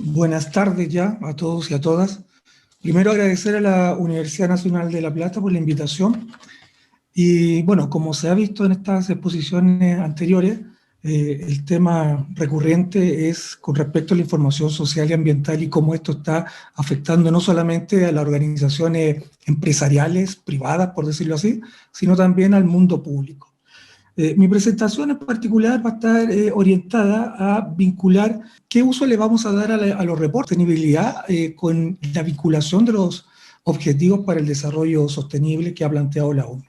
Buenas tardes ya a todos y a todas. Primero agradecer a la Universidad Nacional de La Plata por la invitación. Y bueno, como se ha visto en estas exposiciones anteriores, el tema recurrente es con respecto a la información social y ambiental y cómo esto está afectando no solamente a las organizaciones empresariales, privadas, por decirlo así, sino también al mundo público. Mi presentación en particular va a estar orientada a vincular qué uso le vamos a dar a los reportes de sostenibilidad con la vinculación de los objetivos para el desarrollo sostenible que ha planteado la ONU.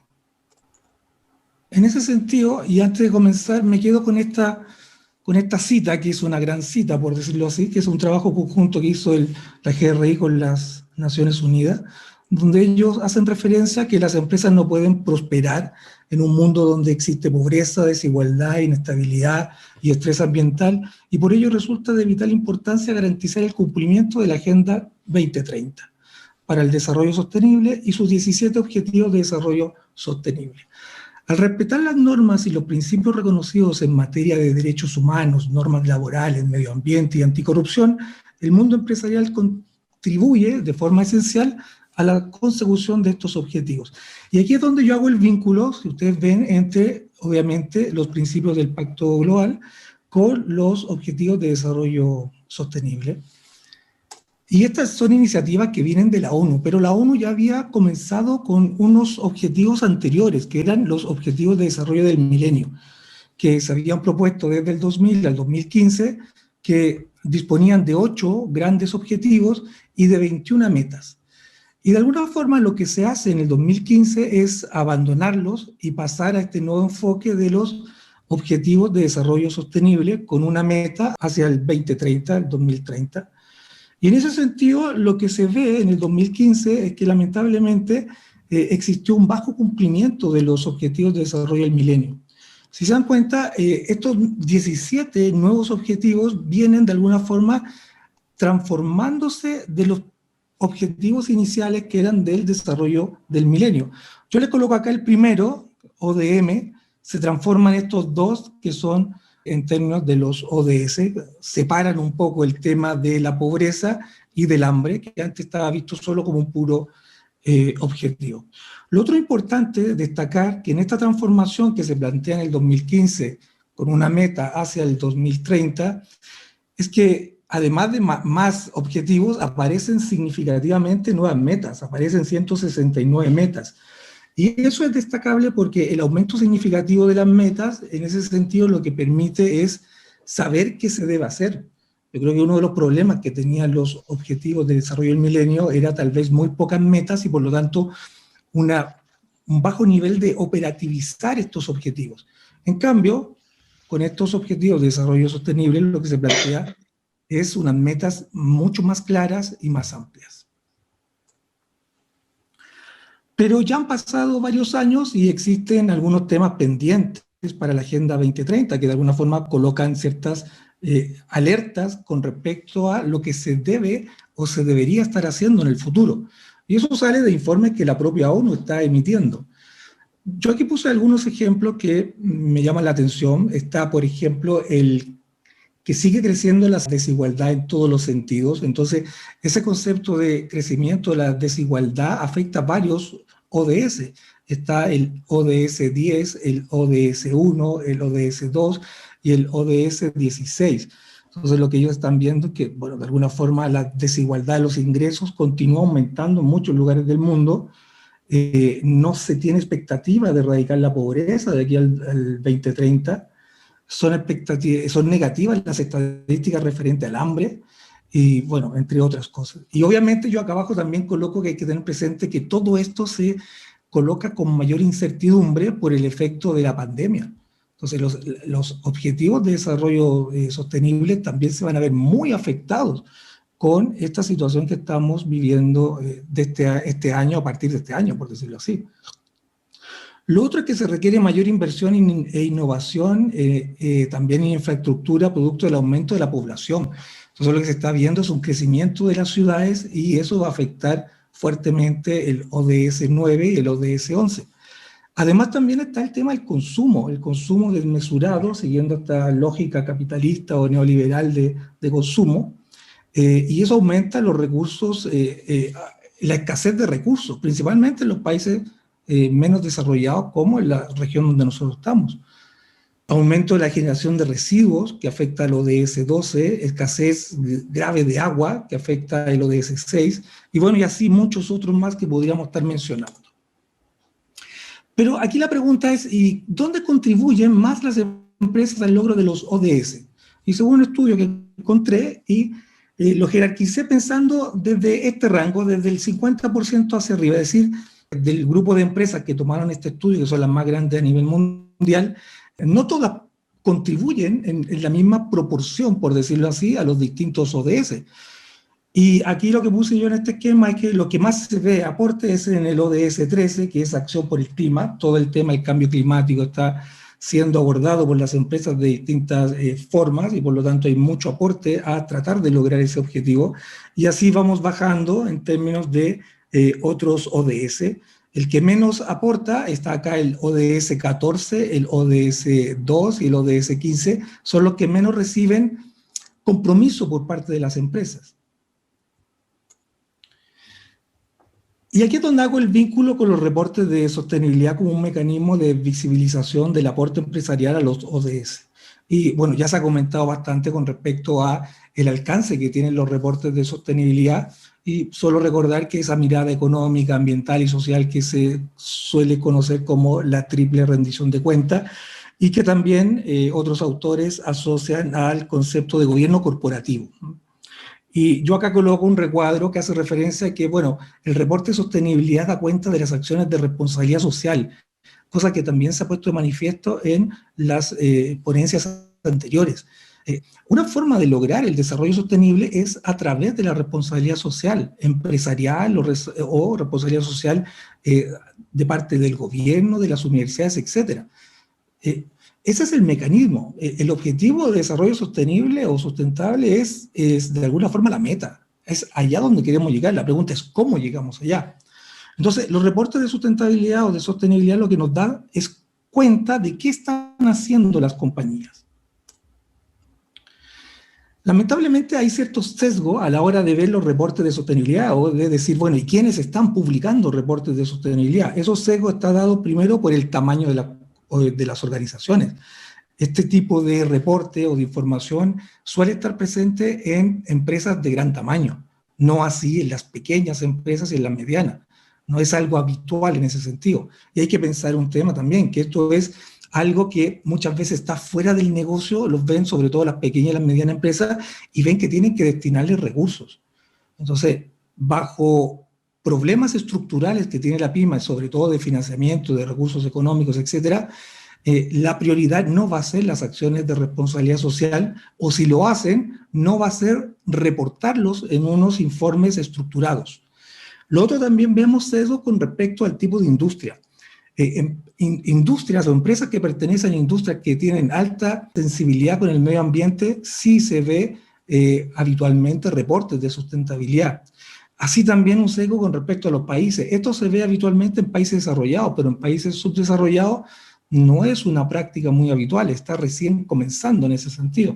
En ese sentido, y antes de comenzar, me quedo con esta cita, que es una gran cita, por decirlo así, que es un trabajo conjunto que hizo la GRI con las Naciones Unidas, donde ellos hacen referencia a que las empresas no pueden prosperar en un mundo donde existe pobreza, desigualdad, inestabilidad y estrés ambiental, y por ello resulta de vital importancia garantizar el cumplimiento de la Agenda 2030 para el desarrollo sostenible y sus 17 objetivos de desarrollo sostenible. Al respetar las normas y los principios reconocidos en materia de derechos humanos, normas laborales, medio ambiente y anticorrupción, el mundo empresarial contribuye de forma esencial a la consecución de estos objetivos. Y aquí es donde yo hago el vínculo, si ustedes ven, entre, obviamente, los principios del Pacto Global con los objetivos de desarrollo sostenible. Y estas son iniciativas que vienen de la ONU, pero la ONU ya había comenzado con unos objetivos anteriores, que eran los objetivos de desarrollo del milenio, que se habían propuesto desde el 2000 al 2015, que disponían de 8 grandes objetivos y de 21 metas. Y de alguna forma lo que se hace en el 2015 es abandonarlos y pasar a este nuevo enfoque de los objetivos de desarrollo sostenible con una meta hacia el 2030, el 2030. Y en ese sentido, lo que se ve en el 2015 es que lamentablemente existió un bajo cumplimiento de los objetivos de desarrollo del milenio. Si se dan cuenta, estos 17 nuevos objetivos vienen de alguna forma transformándose de los objetivos iniciales que eran del desarrollo del milenio. Yo les coloco acá el primero, ODM, se transforman estos dos que son en términos de los ODS, separan un poco el tema de la pobreza y del hambre, que antes estaba visto solo como un puro objetivo. Lo otro importante destacar que en esta transformación que se plantea en el 2015 con una meta hacia el 2030, es que además de más objetivos, aparecen significativamente nuevas metas, aparecen 169 metas. Y eso es destacable porque el aumento significativo de las metas, en ese sentido, lo que permite es saber qué se debe hacer. Yo creo que uno de los problemas que tenían los objetivos de desarrollo del milenio era tal vez muy pocas metas y por lo tanto un bajo nivel de operativizar estos objetivos. En cambio, con estos objetivos de desarrollo sostenible, lo que se plantea es unas metas mucho más claras y más amplias. Pero ya han pasado varios años y existen algunos temas pendientes para la Agenda 2030 que de alguna forma colocan ciertas alertas con respecto a lo que se debe o se debería estar haciendo en el futuro. Y eso sale de informes que la propia ONU está emitiendo. Yo aquí puse algunos ejemplos que me llaman la atención. Está, por ejemplo, el que sigue creciendo la desigualdad en todos los sentidos. Entonces, ese concepto de crecimiento de la desigualdad afecta a varios ODS. Está el ODS 10, el ODS 1, el ODS 2 y el ODS 16. Entonces, lo que ellos están viendo es que, bueno, de alguna forma la desigualdad de los ingresos continúa aumentando en muchos lugares del mundo. No se tiene expectativa de erradicar la pobreza de aquí al 2030. Son negativas las estadísticas referentes al hambre y, bueno, entre otras cosas. Y obviamente yo acá abajo también coloco que hay que tener presente que todo esto se coloca con mayor incertidumbre por el efecto de la pandemia. Entonces los objetivos de desarrollo sostenible también se van a ver muy afectados con esta situación que estamos viviendo de este año, a partir de este año, por decirlo así. Lo otro es que se requiere mayor inversión e innovación también en infraestructura producto del aumento de la población. Entonces lo que se está viendo es un crecimiento de las ciudades y eso va a afectar fuertemente el ODS 9 y el ODS 11. Además también está el tema del consumo desmesurado, siguiendo esta lógica capitalista o neoliberal de consumo, y eso aumenta los recursos, la escasez de recursos, principalmente en los países menos desarrollados como en la región donde nosotros estamos. Aumento de la generación de residuos, que afecta al ODS 12, escasez grave de agua, que afecta al ODS 6, y bueno, y así muchos otros más que podríamos estar mencionando. Pero aquí la pregunta es, ¿y dónde contribuyen más las empresas al logro de los ODS? Y según un estudio que encontré, y lo jerarquicé pensando desde este rango, desde el 50% hacia arriba, es decir, del grupo de empresas que tomaron este estudio, que son las más grandes a nivel mundial, no todas contribuyen en la misma proporción, por decirlo así, a los distintos ODS. Y aquí lo que puse yo en este esquema es que lo que más se ve aporte es en el ODS 13, que es acción por el clima. Todo el tema del cambio climático está siendo abordado por las empresas de distintas formas y por lo tanto hay mucho aporte a tratar de lograr ese objetivo. Y así vamos bajando en términos de otros ODS. El que menos aporta está acá el ODS 14, el ODS 2 y el ODS 15, son los que menos reciben compromiso por parte de las empresas. Y aquí es donde hago el vínculo con los reportes de sostenibilidad como un mecanismo de visibilización del aporte empresarial a los ODS. Y bueno, ya se ha comentado bastante con respecto a el alcance que tienen los reportes de sostenibilidad, y solo recordar que esa mirada económica, ambiental y social que se suele conocer como la triple rendición de cuentas, y que también otros autores asocian al concepto de gobierno corporativo. Y yo acá coloco un recuadro que hace referencia a que, bueno, el reporte de sostenibilidad da cuenta de las acciones de responsabilidad social, cosa que también se ha puesto de manifiesto en las ponencias anteriores. Una forma de lograr el desarrollo sostenible es a través de la responsabilidad social empresarial o responsabilidad social de parte del gobierno, de las universidades, etc. Ese es el mecanismo. El objetivo de desarrollo sostenible o sustentable es de alguna forma la meta. Es allá donde queremos llegar. La pregunta es cómo llegamos allá. Entonces, los reportes de sustentabilidad o de sostenibilidad lo que nos dan es cuenta de qué están haciendo las compañías. Lamentablemente hay cierto sesgo a la hora de ver los reportes de sostenibilidad o de decir, bueno, ¿y quiénes están publicando reportes de sostenibilidad? Esos sesgos está dado primero por el tamaño de las organizaciones. Este tipo de reporte o de información suele estar presente en empresas de gran tamaño, no así en las pequeñas empresas y en las medianas. No es algo habitual en ese sentido. Y hay que pensar un tema también, que esto es algo que muchas veces está fuera del negocio, los ven sobre todo las pequeñas y las medianas empresas, y ven que tienen que destinarles recursos. Entonces, bajo problemas estructurales que tiene la PYME, sobre todo de financiamiento, de recursos económicos, etcétera, la prioridad no va a ser las acciones de responsabilidad social, o si lo hacen, no va a ser reportarlos en unos informes estructurados. Lo otro también vemos eso con respecto al tipo de industria. Industrias o empresas que pertenecen a industrias que tienen alta sensibilidad con el medio ambiente, sí se ve habitualmente reportes de sustentabilidad. Así también un sesgo con respecto a los países. Esto se ve habitualmente en países desarrollados, pero en países subdesarrollados no es una práctica muy habitual, está recién comenzando en ese sentido.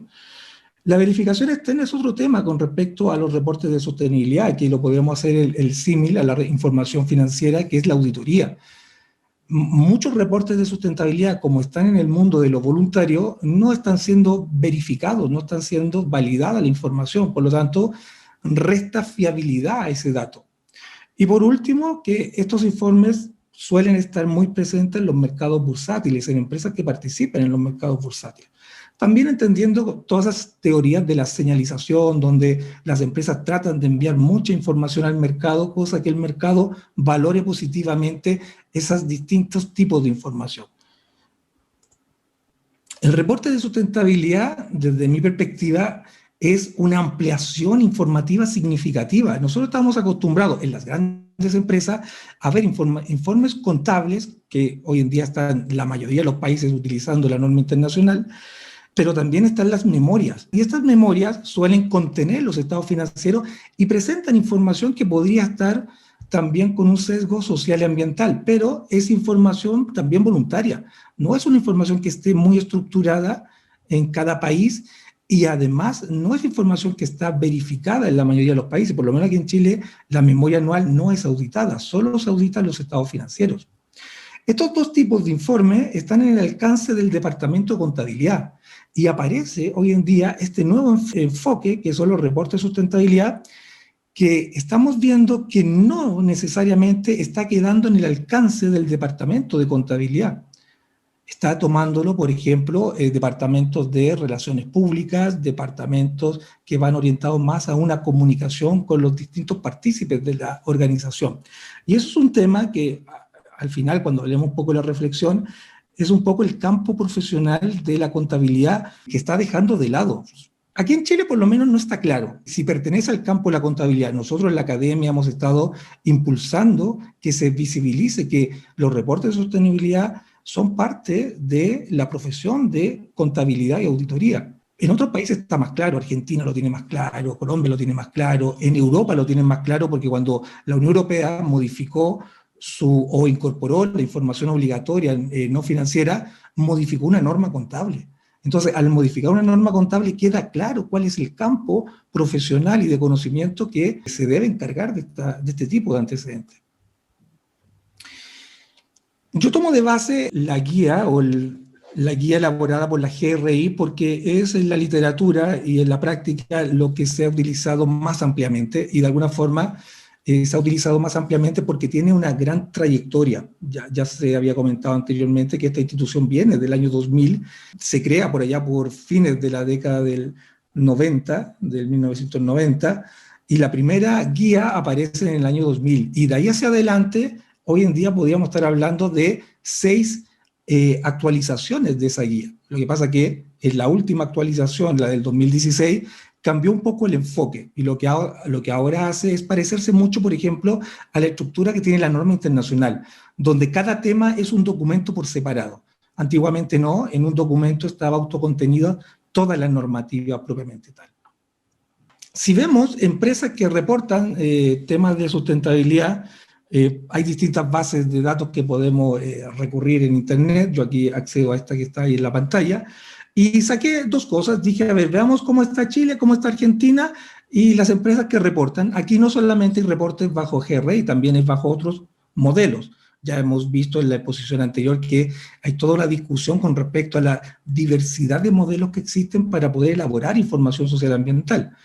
La verificación externa es otro tema con respecto a los reportes de sostenibilidad, que lo podemos hacer el símil a la información financiera, que es la auditoría. Muchos reportes de sustentabilidad, como están en el mundo de lo voluntario, no están siendo verificados, no están siendo validada la información, por lo tanto, resta fiabilidad a ese dato. Y por último, que estos informes suelen estar muy presentes en los mercados bursátiles, en empresas que participan en los mercados bursátiles. También entendiendo todas esas teorías de la señalización, donde las empresas tratan de enviar mucha información al mercado, cosa que el mercado valore positivamente esos distintos tipos de información. El reporte de sustentabilidad, desde mi perspectiva, es una ampliación informativa significativa. Nosotros estamos acostumbrados en las grandes empresas a ver informes contables, que hoy en día están la mayoría de los países utilizando la norma internacional, pero también están las memorias. Y estas memorias suelen contener los estados financieros y presentan información que podría estar también con un sesgo social y ambiental, pero es información también voluntaria. No es una información que esté muy estructurada en cada país, y además no es información que está verificada en la mayoría de los países, por lo menos aquí en Chile la memoria anual no es auditada, solo se auditan los estados financieros. Estos dos tipos de informes están en el alcance del Departamento de Contabilidad y aparece hoy en día este nuevo enfoque, que son los reportes de sustentabilidad, que estamos viendo que no necesariamente está quedando en el alcance del Departamento de Contabilidad. Está tomándolo, por ejemplo, departamentos de relaciones públicas, departamentos que van orientados más a una comunicación con los distintos partícipes de la organización. Y eso es un tema que, al final, cuando hablemos un poco de la reflexión, es un poco el campo profesional de la contabilidad que está dejando de lado. Aquí en Chile por lo menos no está claro si pertenece al campo de la contabilidad. Nosotros en la academia hemos estado impulsando que se visibilice que los reportes de sostenibilidad son parte de la profesión de contabilidad y auditoría. En otros países está más claro, Argentina lo tiene más claro, Colombia lo tiene más claro, en Europa lo tienen más claro porque cuando la Unión Europea modificó o incorporó la información obligatoria no financiera, modificó una norma contable. Entonces, al modificar una norma contable queda claro cuál es el campo profesional y de conocimiento que se debe encargar de este tipo de antecedentes. Yo tomo de base la guía la guía elaborada por la GRI porque es en la literatura y en la práctica lo que se ha utilizado más ampliamente y de alguna forma se ha utilizado más ampliamente porque tiene una gran trayectoria. Ya se había comentado anteriormente que esta institución viene del año 2000, se crea por allá por fines de la década del 90, del 1990, y la primera guía aparece en el año 2000. Y de ahí hacia adelante, hoy en día podríamos estar hablando de 6 actualizaciones de esa guía. Lo que pasa que en la última actualización, la del 2016, cambió un poco el enfoque y lo que ahora hace es parecerse mucho, por ejemplo, a la estructura que tiene la norma internacional, donde cada tema es un documento por separado. Antiguamente no, en un documento estaba autocontenida toda la normativa propiamente tal. Si vemos empresas que reportan temas de sustentabilidad, hay distintas bases de datos que podemos recurrir en Internet. Yo aquí accedo a esta que está ahí en la pantalla. Y saqué 2 cosas, dije, a ver, veamos cómo está Chile, cómo está Argentina y las empresas que reportan. Aquí no solamente hay reportes bajo GRI, también es bajo otros modelos. Ya hemos visto en la exposición anterior que hay toda una discusión con respecto a la diversidad de modelos que existen para poder elaborar información social ambiental.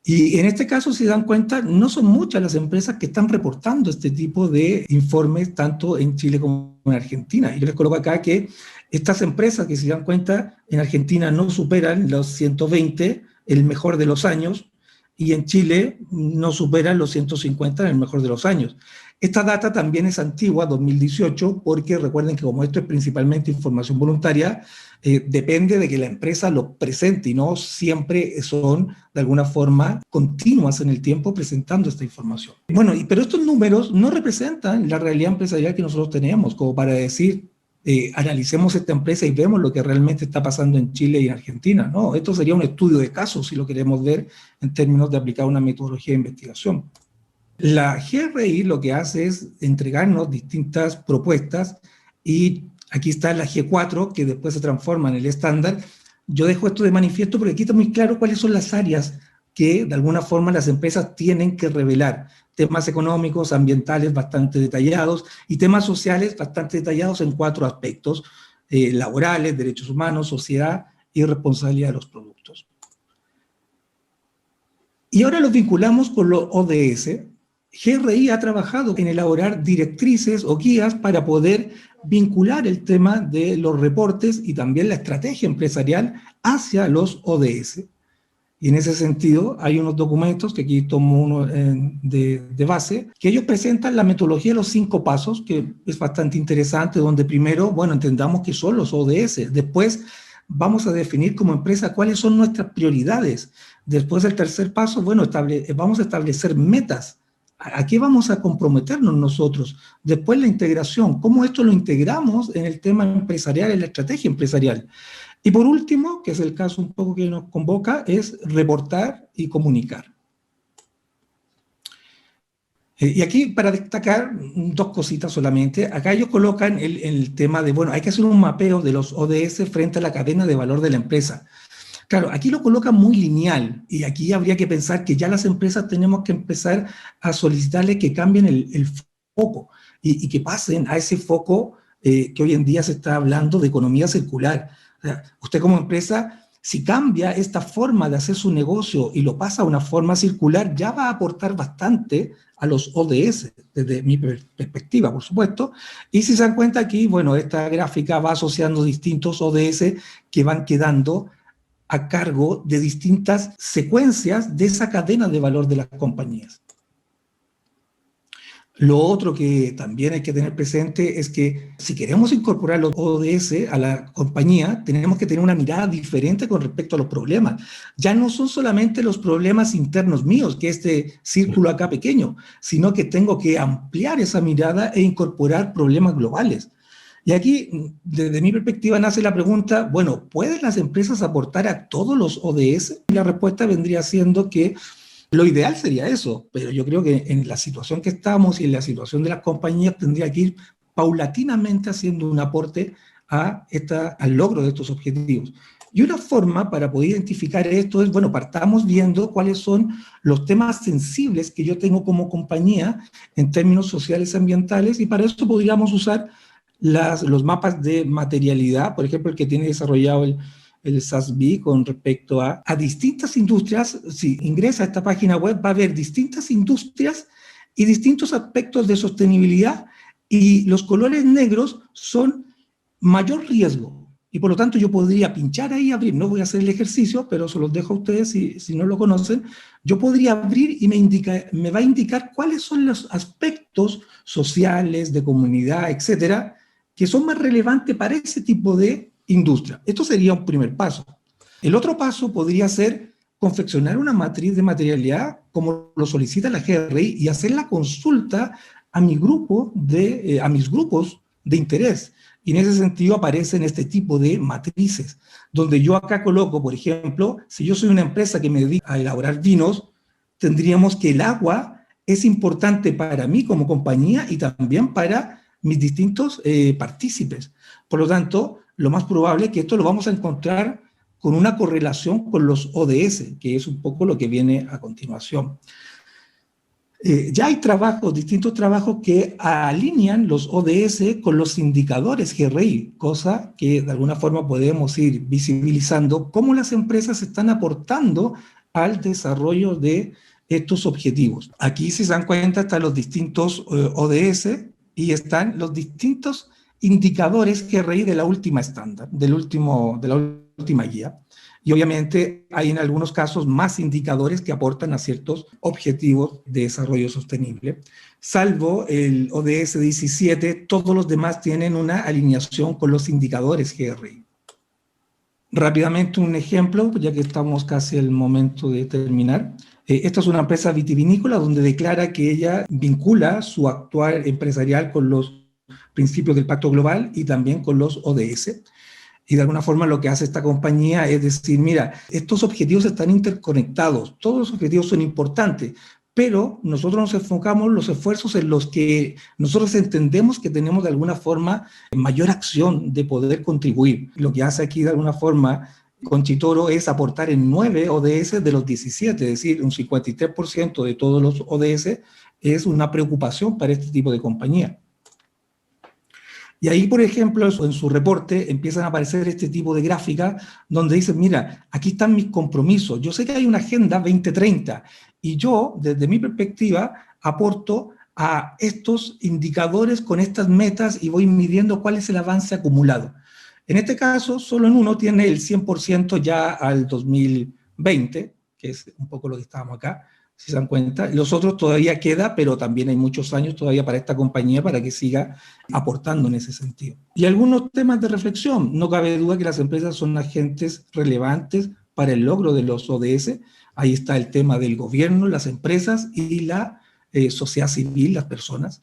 Y en este caso, si se dan cuenta, no son muchas las empresas que están reportando este tipo de informes, tanto en Chile como en Argentina. Y yo les coloco acá que estas empresas, que si se dan cuenta, en Argentina no superan los 120, el mejor de los años, y en Chile no superan los 150 en el mejor de los años. Esta data también es antigua, 2018, porque recuerden que como esto es principalmente información voluntaria, depende de que la empresa lo presente y no siempre son de alguna forma continuas en el tiempo presentando esta información. Bueno, pero estos números no representan la realidad empresarial que nosotros tenemos, como para decir, analicemos esta empresa y vemos lo que realmente está pasando en Chile y en Argentina. No, esto sería un estudio de casos si lo queremos ver en términos de aplicar una metodología de investigación. La GRI lo que hace es entregarnos distintas propuestas y aquí está la G4 que después se transforma en el estándar. Yo dejo esto de manifiesto porque aquí está muy claro cuáles son las áreas que de alguna forma las empresas tienen que revelar. Temas económicos, ambientales bastante detallados y temas sociales bastante detallados en 4 aspectos, laborales, derechos humanos, sociedad y responsabilidad de los productos. Y ahora los vinculamos con los ODS. GRI ha trabajado en elaborar directrices o guías para poder vincular el tema de los reportes y también la estrategia empresarial hacia los ODS. Y en ese sentido hay unos documentos, que aquí tomo uno de base, que ellos presentan la metodología de los 5 pasos, que es bastante interesante, donde primero, bueno, entendamos qué son los ODS, después vamos a definir como empresa cuáles son nuestras prioridades, después del tercer paso, bueno, vamos a establecer metas. ¿A qué vamos a comprometernos nosotros? Después la integración, ¿cómo esto lo integramos en el tema empresarial, en la estrategia empresarial? Y por último, que es el caso un poco que nos convoca, es reportar y comunicar. Y aquí, para destacar 2 cositas solamente, acá ellos colocan el tema de, bueno, hay que hacer un mapeo de los ODS frente a la cadena de valor de la empresa. Claro, aquí lo coloca muy lineal y aquí habría que pensar que ya las empresas tenemos que empezar a solicitarle que cambien el foco y que pasen a ese foco que hoy en día se está hablando de economía circular. O sea, usted como empresa, si cambia esta forma de hacer su negocio y lo pasa a una forma circular, ya va a aportar bastante a los ODS, desde mi perspectiva, por supuesto. Y si se dan cuenta aquí, bueno, esta gráfica va asociando distintos ODS que van quedando a cargo de distintas secuencias de esa cadena de valor de las compañías. Lo otro que también hay que tener presente es que si queremos incorporar los ODS a la compañía, tenemos que tener una mirada diferente con respecto a los problemas. Ya no son solamente los problemas internos míos, que este círculo acá pequeño, sino que tengo que ampliar esa mirada e incorporar problemas globales. Y aquí, desde mi perspectiva, nace la pregunta, bueno, ¿pueden las empresas aportar a todos los ODS? Y la respuesta vendría siendo que lo ideal sería eso, pero yo creo que en la situación que estamos y en la situación de las compañías tendría que ir paulatinamente haciendo un aporte al logro de estos objetivos. Y una forma para poder identificar esto es, bueno, partamos viendo cuáles son los temas sensibles que yo tengo como compañía en términos sociales y ambientales, y para eso podríamos usar los mapas de materialidad, por ejemplo, el que tiene desarrollado el SASB con respecto a distintas industrias. Si ingresa a esta página web va a ver distintas industrias y distintos aspectos de sostenibilidad, y los colores negros son mayor riesgo. Y por lo tanto yo podría pinchar ahí, abrir, no voy a hacer el ejercicio, pero se los dejo a ustedes si no lo conocen. Yo podría abrir y me va a indicar cuáles son los aspectos sociales, de comunidad, etcétera, que son más relevantes para ese tipo de industria. Esto sería un primer paso. El otro paso podría ser confeccionar una matriz de materialidad como lo solicita la GRI y hacer la consulta a mis grupos de interés. Y en ese sentido aparecen este tipo de matrices, donde yo acá coloco, por ejemplo, si yo soy una empresa que me dedica a elaborar vinos, tendríamos que el agua es importante para mí como compañía y también para mis distintos partícipes. Por lo tanto, lo más probable es que esto lo vamos a encontrar con una correlación con los ODS, que es un poco lo que viene a continuación. Ya hay distintos trabajos que alinean los ODS con los indicadores GRI, cosa que de alguna forma podemos ir visibilizando cómo las empresas están aportando al desarrollo de estos objetivos. Aquí, si se dan cuenta, están los distintos ODS y están los distintos indicadores GRI de la última estándar, de la última guía. Y obviamente hay en algunos casos más indicadores que aportan a ciertos objetivos de desarrollo sostenible. Salvo el ODS 17, todos los demás tienen una alineación con los indicadores GRI. Rápidamente un ejemplo, ya que estamos casi al momento de terminar. Esta es una empresa vitivinícola donde declara que ella vincula su actuar empresarial con los principios del Pacto Global y también con los ODS. Y de alguna forma lo que hace esta compañía es decir, mira, estos objetivos están interconectados, todos los objetivos son importantes, pero nosotros nos enfocamos los esfuerzos en los que nosotros entendemos que tenemos de alguna forma mayor acción de poder contribuir. Lo que hace aquí de alguna forma Conchitoro es aportar en 9 ODS de los 17, es decir, un 53% de todos los ODS es una preocupación para este tipo de compañía. Y ahí, por ejemplo, en su reporte empiezan a aparecer este tipo de gráficas donde dicen, mira, aquí están mis compromisos. Yo sé que hay una agenda 2030 y yo, desde mi perspectiva, aporto a estos indicadores con estas metas y voy midiendo cuál es el avance acumulado. En este caso, solo en uno tiene el 100% ya al 2020, que es un poco lo que estábamos acá, si se dan cuenta. Los otros todavía queda, pero también hay muchos años todavía para esta compañía para que siga aportando en ese sentido. Y algunos temas de reflexión. No cabe duda que las empresas son agentes relevantes para el logro de los ODS. Ahí está el tema del gobierno, las empresas y la sociedad civil, las personas.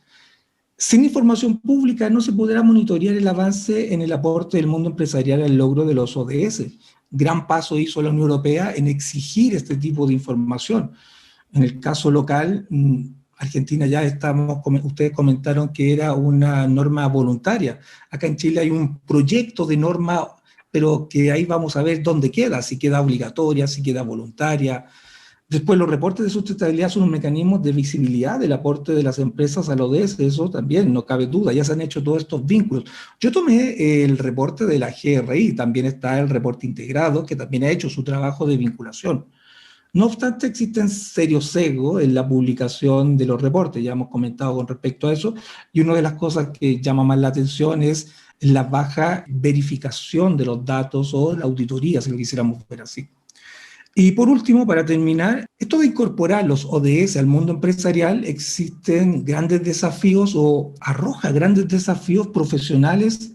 Sin información pública no se podrá monitorear el avance en el aporte del mundo empresarial al logro de los ODS. Gran paso hizo la Unión Europea en exigir este tipo de información. En el caso local, Argentina ya ustedes comentaron que era una norma voluntaria. Acá en Chile hay un proyecto de norma pero que ahí vamos a ver dónde queda, si queda obligatoria, si queda voluntaria. Después, los reportes de sustentabilidad son un mecanismo de visibilidad del aporte de las empresas a la ODS, eso también, no cabe duda, ya se han hecho todos estos vínculos. Yo tomé el reporte de la GRI, también está el reporte integrado, que también ha hecho su trabajo de vinculación. No obstante, existen serios sesgos en la publicación de los reportes, ya hemos comentado con respecto a eso, y una de las cosas que llama más la atención es la baja verificación de los datos o la auditoría, si lo quisiéramos ver así. Y por último, para terminar, esto de incorporar los ODS al mundo empresarial, existen grandes desafíos o arroja grandes desafíos profesionales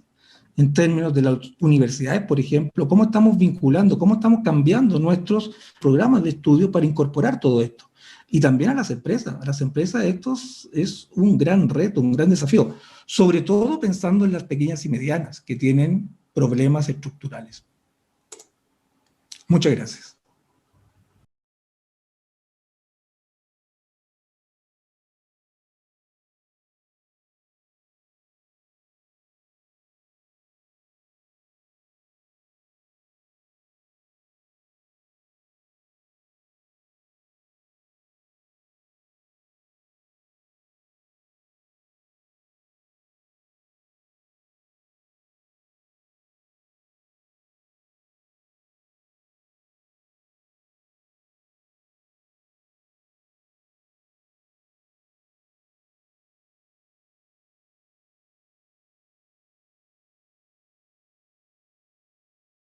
en términos de las universidades, por ejemplo, cómo estamos vinculando, cómo estamos cambiando nuestros programas de estudio para incorporar todo esto. Y también a las empresas. A las empresas esto es un gran reto, un gran desafío, sobre todo pensando en las pequeñas y medianas que tienen problemas estructurales. Muchas gracias.